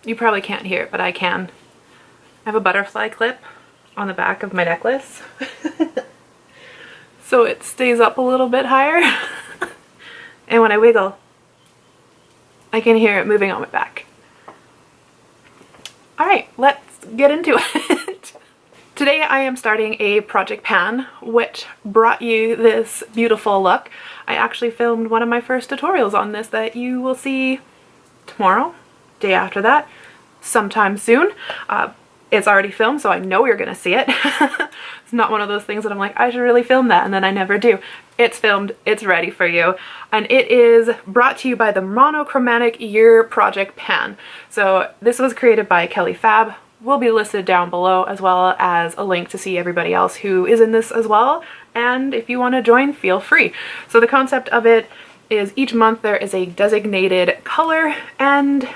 You probably can't hear it, but I can. I have a butterfly clip on the back of my necklace. So it stays up a little bit higher. And when I wiggle, I can hear it moving on my back. Alright, let's get into it. Today I am starting a project pan, which brought you this beautiful look. I actually filmed one of my first tutorials on this that you will see tomorrow, day after that, sometime soon. It's already filmed, so I know you're gonna see it. It's not one of those things that I'm like, I should really film that, and then I never do. It's filmed, it's ready for you, and it is brought to you by the Monochromatic Year Project Pan. So this was created by Kelly Fab. Will be listed down below, as well as a link to see everybody else who is in this as well. And if you want to join, feel free. So the concept of it is each month there is a designated color, and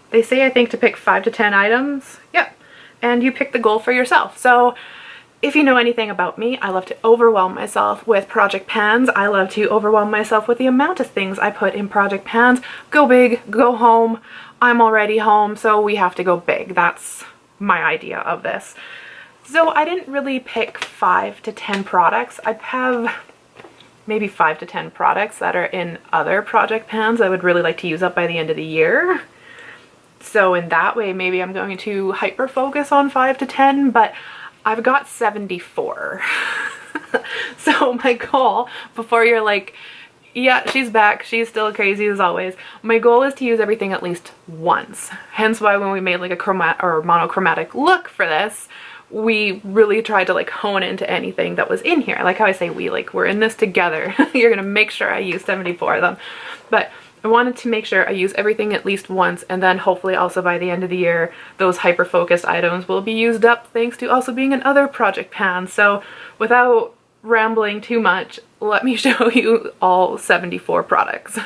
they say I think to pick 5 to 10 items. Yep. And you pick the goal for yourself. So if you know anything about me, I love to overwhelm myself with project pans. I love to overwhelm myself with the amount of things I put in project pans. Go big, go home. I'm already home, so we have to go big. That's my idea of this. So I didn't really pick 5 to 10 products. I have maybe 5 to 10 products that are in other project pans I would really like to use up by the end of the year. So in that way, maybe I'm going to hyper focus on 5 to 10, but I've got 74. So my goal, before you're like, yeah, she's back, she's still crazy as always, my goal is to use everything at least once. Hence why when we made like a monochromatic look for this, we really tried to like hone into anything that was in here. Like how I say we, like we're in this together. You're gonna make sure I use 74 of them. But I wanted to make sure I use everything at least once, and then hopefully also by the end of the year those hyper-focused items will be used up thanks to also being in other project pans. So without rambling too much, let me show you all 74 products.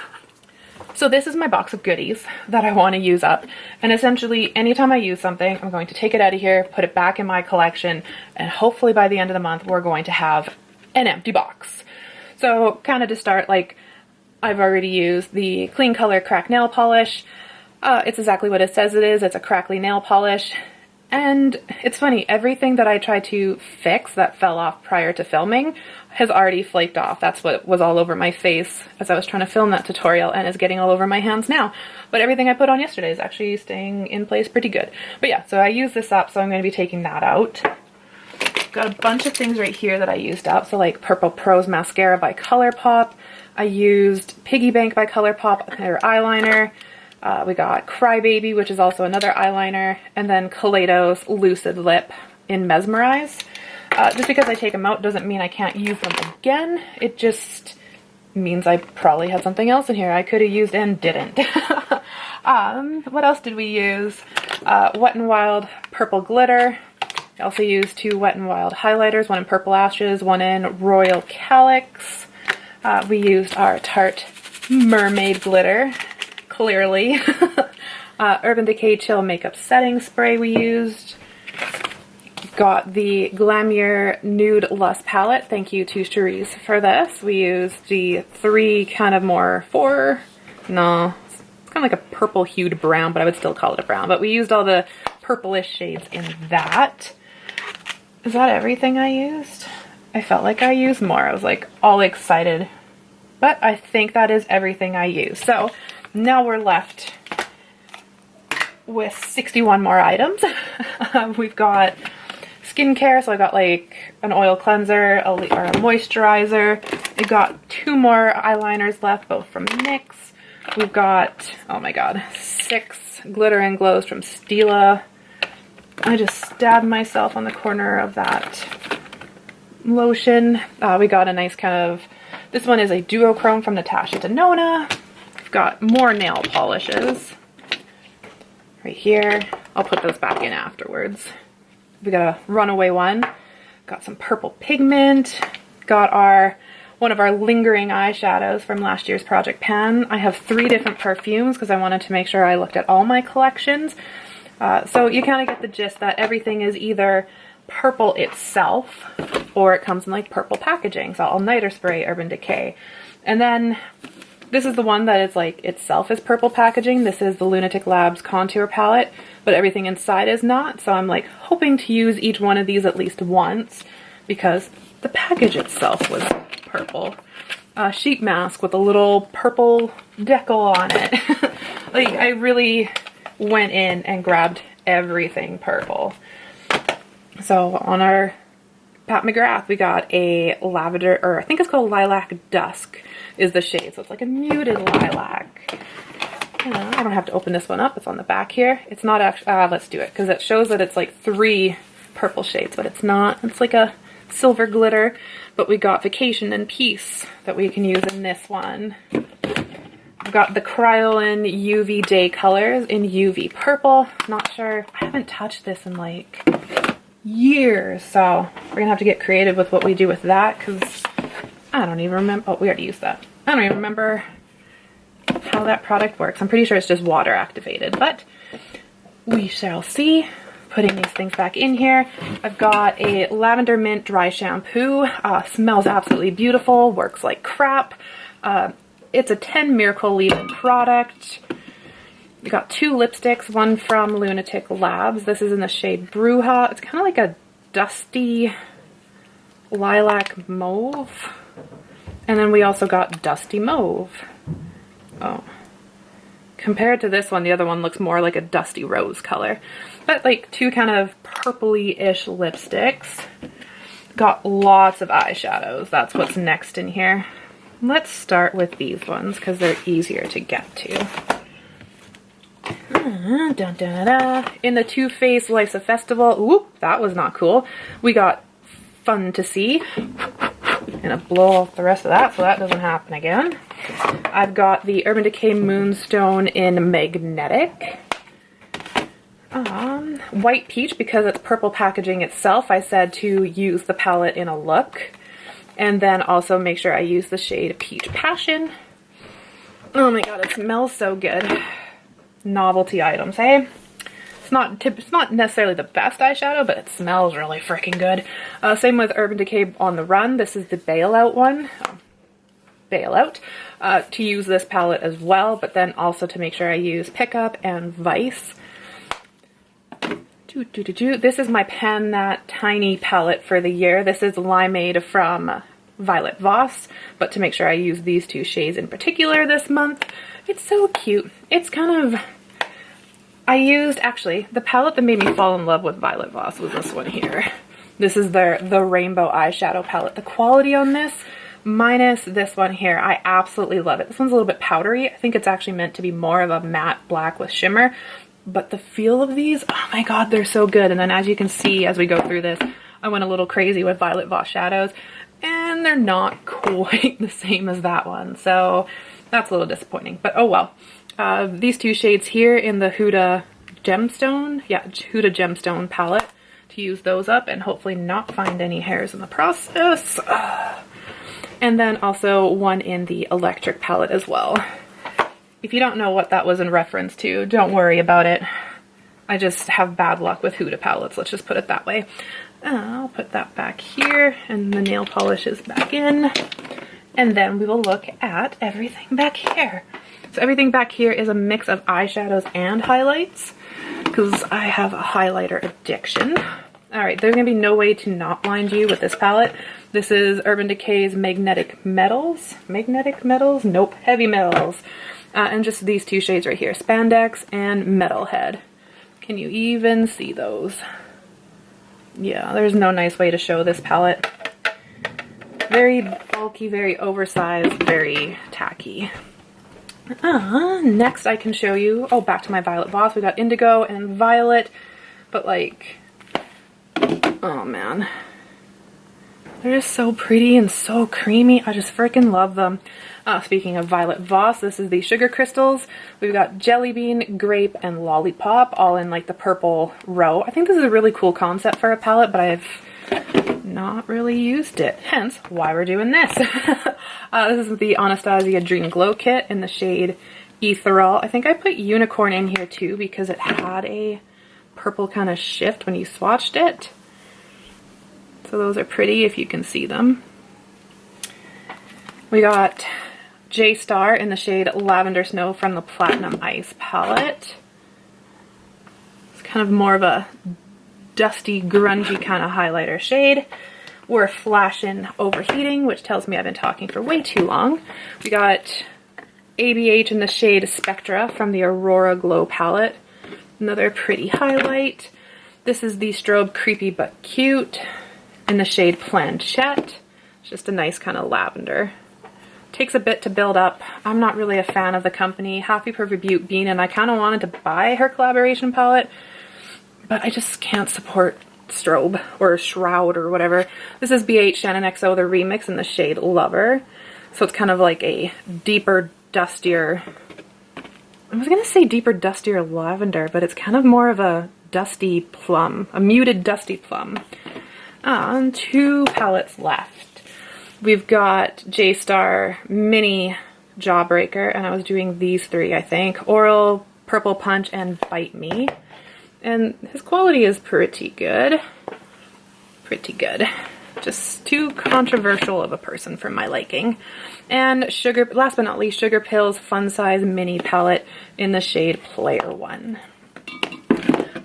So this is my box of goodies that I want to use up, and essentially anytime I use something I'm going to take it out of here, put it back in my collection, and hopefully by the end of the month we're going to have an empty box. So kind of to start, like, I've already used the Clean Color Crack Nail Polish. It's exactly what it says it is. It's a crackly nail polish. And it's funny, everything that I tried to fix that fell off prior to filming has already flaked off. That's what was all over my face as I was trying to film that tutorial, and is getting all over my hands now. But everything I put on yesterday is actually staying in place pretty good. But yeah, so I used this up, so I'm going to be taking that out. Got a bunch of things right here that I used up. So like Purple Prose Mascara by ColourPop. I used Piggy Bank by ColourPop, their eyeliner. We got Crybaby, which is also another eyeliner. And then Kaleidos Lucid Lip in Mesmerize. Just because I take them out doesn't mean I can't use them again. It just means I probably had something else in here I could have used and didn't. What else did we use? Wet n Wild Purple Glitter. I also used 2 Wet n Wild highlighters, one in Purple Ashes, one in Royal Calyx. We used our Tarte Mermaid Glitter, clearly. Urban Decay Chill Makeup Setting Spray we used. Got the Glamour Nude Lust Palette. Thank you to Cherise for this. We used the 3 kind of more 4, no, it's kind of like a purple hued brown, but I would still call it a brown. But we used all the purplish shades in that. Is that everything I used? I felt like I used more. I was like all excited, but I think that is everything I used. So now we're left with 61 more items. We've got skincare, so I got like an oil cleanser or a moisturizer. I got 2 more eyeliners left, both from NYX. We've got, oh my god, 6 glitter and glows from Stila. I just stabbed myself on the corner of that lotion. We got a nice kind of, this one is a duochrome from Natasha Denona. We've got more nail polishes right here. I'll put those back in afterwards. We got a runaway one. Got some purple pigment. Got one of our lingering eyeshadows from last year's project pan. I have 3 different perfumes because I wanted to make sure I looked at all my collections. So you kind of get the gist that everything is either purple itself or it comes in like purple packaging. So All Nighter Spray, Urban Decay. And then This is the one that is like itself is purple packaging. This is the Lunatic Labs contour palette, but everything inside is not. So I'm like hoping to use each one of these at least once because the package itself was purple. A sheet mask with a little purple decal on it. Like I really went in and grabbed everything purple. So on our Pat McGrath, we got a lavender, or I think it's called Lilac Dusk is the shade. So it's like a muted lilac. I don't have to open this one up. It's on the back here. It's not actually, let's do it because it shows that it's like 3 purple shades, but it's not. It's like a silver glitter, but we got Vacation and Peace that we can use in this one. I've got the Kryolan UV Day Colors in UV Purple. Not sure. I haven't touched this in like years, so we're gonna have to get creative with what we do with that because I don't even remember. Oh, we already used that. I don't even remember how that product works. I'm pretty sure it's just water activated, but we shall see. Putting these things back in here. I've got a Lavender Mint Dry Shampoo. Smells absolutely beautiful. Works like crap. It's a 10 Miracle Leave-In product. We got 2 lipsticks. One from Lunatic Labs. This is in the shade Bruja. It's kind of like a dusty lilac mauve. And then we also got Dusty Mauve. Oh. Compared to this one, the other one looks more like a dusty rose color. But like 2 kind of purpley-ish lipsticks. Got lots of eyeshadows. That's what's next in here. Let's start with these ones because they're easier to get to. Dun, dun, dun. In the Too Faced Life's a Festival. Ooh, that was not cool. We got Fun to See. Gonna blow off the rest of that so that doesn't happen again. I've got the Urban Decay Moonstone in Magnetic. White Peach, because it's purple packaging itself, I said to use the palette in a look. And then also make sure I use the shade Peach Passion. Oh my god, it smells so good. Novelty items, hey? It's not necessarily the best eyeshadow, but it smells really freaking good. Same with Urban Decay On the Run. This is the Bailout one. Bailout. To use this palette as well, but then also to make sure I use Pickup and Vice. This is my Pan That Tiny palette for the year. This is Limeade from Violet Voss, but to make sure I use these 2 shades in particular this month. It's so cute. It's kind of... I used, actually, the palette that made me fall in love with Violet Voss was this one here. This is the Rainbow Eyeshadow palette. The quality on this, minus this one here, I absolutely love it. This one's a little bit powdery. I think it's actually meant to be more of a matte black with shimmer. But the feel of these, oh my god, they're so good. And then as you can see, as we go through this, I went a little crazy with Violet Voss shadows. And they're not quite the same as that one. So that's a little disappointing. But oh well. These 2 shades here in the Huda Gemstone, Huda Gemstone palette, to use those up and hopefully not find any hairs in the process. And then also one in the Electric palette as well. If you don't know what that was in reference to, don't worry about it. I just have bad luck with Huda palettes, let's just put it that way. I'll put that back here and the nail polish is back in. And then we will look at everything back here. So everything back here is a mix of eyeshadows and highlights because I have a highlighter addiction. Alright, there's going to be no way to not blind you with this palette. This is Urban Decay's Magnetic Metals. Magnetic Metals? Nope, Heavy Metals. And just these 2 shades right here, Spandex and Metalhead. Can you even see those? Yeah, there's no nice way to show this palette. Very bulky, very oversized, very tacky. Next I can show you, oh, back to my Violet Voss. We got Indigo and Violet, but like, oh man. They're just so pretty and so creamy. I just freaking love them. Speaking of Violet Voss, this is the Sugar Crystals. We've got Jelly Bean, Grape, and Lollipop all in like the purple row. I think this is a really cool concept for a palette, but I've not really used it. Hence, why we're doing this. This is the Anastasia Dream Glow Kit in the shade Ethereal. I think I put Unicorn in here too because it had a purple kind of shift when you swatched it. So those are pretty if you can see them. We got J Star in the shade Lavender Snow from the Platinum Ice palette. It's kind of more of a dusty, grungy kind of highlighter shade. We're flashing Overheating, which tells me I've been talking for way too long. We got ABH in the shade Spectra from the Aurora Glow palette. Another pretty highlight. This is the Strobe Creepy But Cute in the shade Planchette. It's just a nice kind of lavender. Takes a bit to build up. I'm not really a fan of the company. Happy for Rebuke Bean, and I kind of wanted to buy her collaboration palette, but I just can't support Strobe or Shroud or whatever. This is BH Shannon XO, the remix in the shade Lover. So it's kind of like a deeper, dustier, I was gonna say deeper, dustier lavender, but it's kind of more of a dusty plum, a muted dusty plum. And 2 palettes left. We've got J Star Mini Jawbreaker, and I was doing these 3, I think. Oral, Purple Punch, and Bite Me. And his quality is pretty good. Pretty good. Just too controversial of a person for my liking. And Sugar, last but not least, Sugar Pills Fun Size Mini Palette in the shade Player One.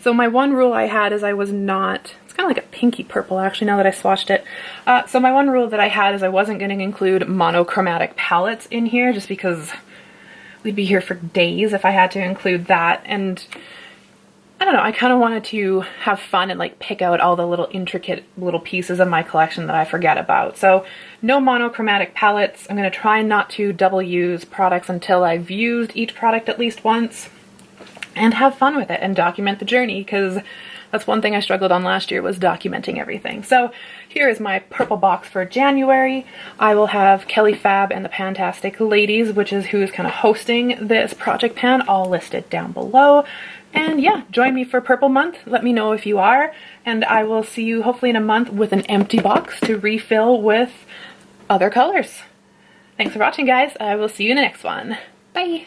So my one rule I had is I was not, it's kind of like a pinky purple actually now that I swatched it. So my one rule that I had is I wasn't going to include monochromatic palettes in here just because we'd be here for days if I had to include that. And I don't know, I kind of wanted to have fun and like pick out all the little intricate little pieces of my collection that I forget about. So no monochromatic palettes. I'm going to try not to double use products until I've used each product at least once. And have fun with it and document the journey, because that's one thing I struggled on last year, was documenting everything. So here is my purple box for January. I will have Kelly Fab and the PANtastic ladies, which is who is kind of hosting this project pan, all listed down below. And yeah, join me for Purple Month. Let me know if you are, and I will see you hopefully in a month with an empty box to refill with other colors. Thanks for watching, guys. I will see you in the next one. Bye!